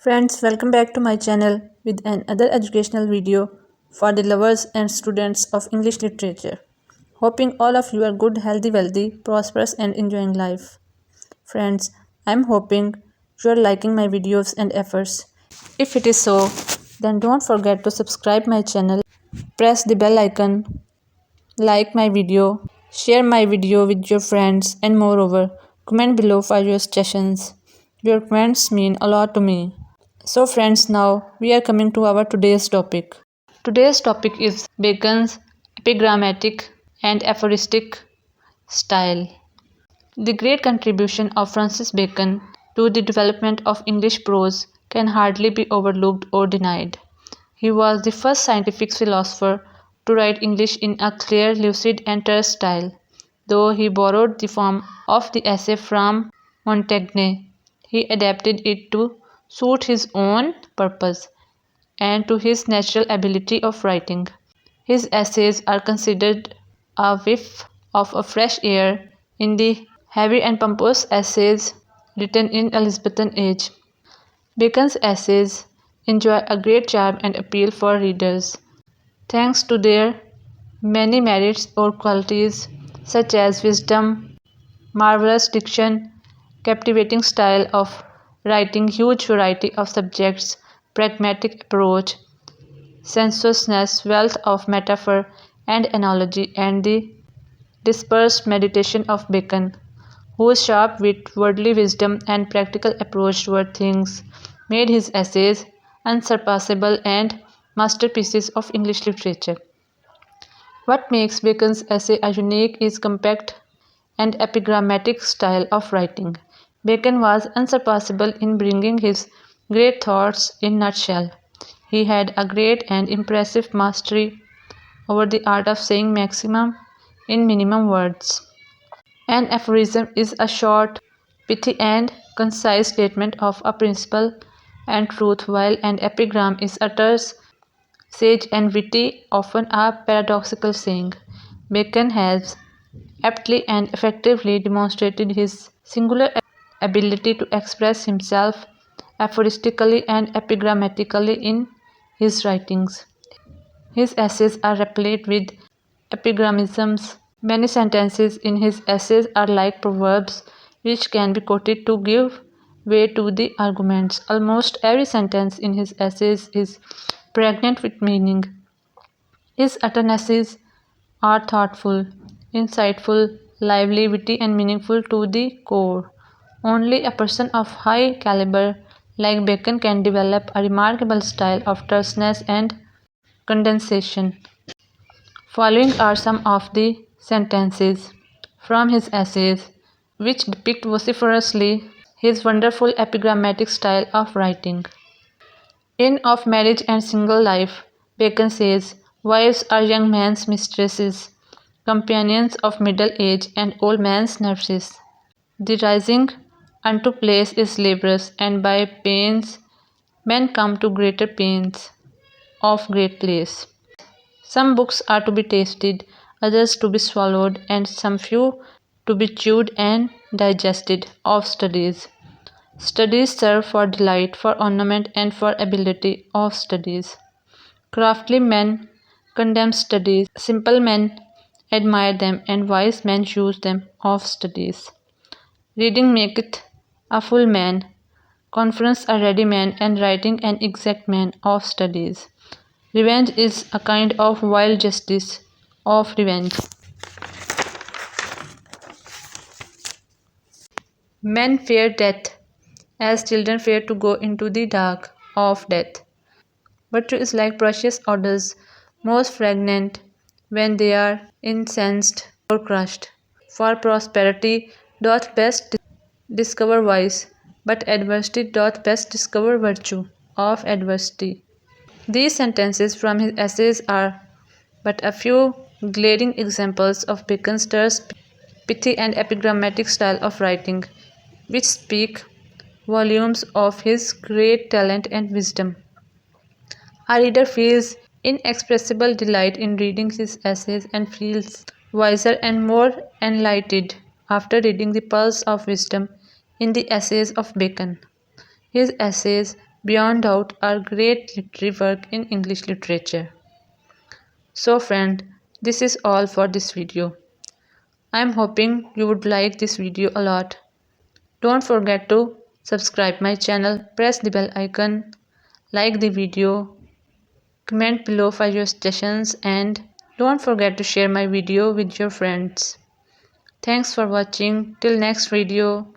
Friends, welcome back to my channel with another educational video for the lovers and students of English literature. Hoping all of you are good, healthy, wealthy, prosperous and enjoying life. Friends, I'm hoping you are liking my videos and efforts. If it is so, then don't forget to subscribe my channel, press the bell icon, like my video, share my video with your friends and moreover, comment below for your suggestions. Your comments mean a lot to me. So friends, now we are coming to our today's topic. Today's topic is Bacon's epigrammatic and aphoristic style. The great contribution of Francis Bacon to the development of English prose can hardly be overlooked or denied. He was the first scientific philosopher to write English in a clear, lucid and terse style. Though he borrowed the form of the essay from Montaigne, he adapted it to suit his own purpose and to his natural ability of writing. His essays are considered a whiff of a fresh air in the heavy and pompous essays written in Elizabethan age. Bacon's essays enjoy a great charm and appeal for readers, thanks to their many merits or qualities such as wisdom, marvelous diction, captivating style of writing, huge variety of subjects, pragmatic approach, sensuousness, wealth of metaphor and analogy, and the dispersed meditation of Bacon, whose sharp wit, worldly wisdom, and practical approach toward things made his essays unsurpassable and masterpieces of English literature. What makes Bacon's essay a unique is compact and epigrammatic style of writing. Bacon was unsurpassable in bringing his great thoughts in nutshell. He had a great and impressive mastery over the art of saying maximum in minimum words. An aphorism is a short, pithy and concise statement of a principle and truth, while an epigram is a terse, sage and witty, often a paradoxical saying. Bacon has aptly and effectively demonstrated his singular ability to express himself aphoristically and epigrammatically in his writings. His essays are replete with epigrammisms. Many sentences in his essays are like proverbs which can be quoted to give way to the arguments. Almost every sentence in his essays is pregnant with meaning. His utterances are thoughtful, insightful, lively, witty, and meaningful to the core. Only a person of high caliber like Bacon can develop a remarkable style of terseness and condensation. Following are some of the sentences from his essays which depict vociferously his wonderful epigrammatic style of writing. In Of Marriage and Single Life, Bacon says, "Wives are young man's mistresses, companions of middle age and old man's nurses. The rising unto place is laborious, and by pains men come to greater pains of great place. Some books are to be tasted, others to be swallowed, and some few to be chewed and digested, of studies. Studies serve for delight, for ornament, and for ability of studies. Crafty men condemn studies, simple men admire them, and wise men choose them of studies. Reading maketh a full man, conference a ready man, and writing an exact man of studies. Revenge is a kind of wild justice of revenge. Men fear death, as children fear to go into the dark of death. Virtue is like precious odors, most fragrant when they are incensed or crushed. For prosperity doth best discover vice, but adversity doth best discover virtue of adversity." These sentences from his essays are but a few glaring examples of Bacon's terse, pithy, and epigrammatic style of writing, which speak volumes of his great talent and wisdom. Our reader feels inexpressible delight in reading his essays and feels wiser and more enlightened after reading the Pulse of Wisdom in the essays of Bacon. His essays beyond doubt are great literary work in English literature. So friend, this is all for this video. I am hoping you would like this video a lot. Don't forget to subscribe my channel, press the bell icon, like the video, comment below for your suggestions, and don't forget to share my video with your friends. Thanks for watching. Till next video.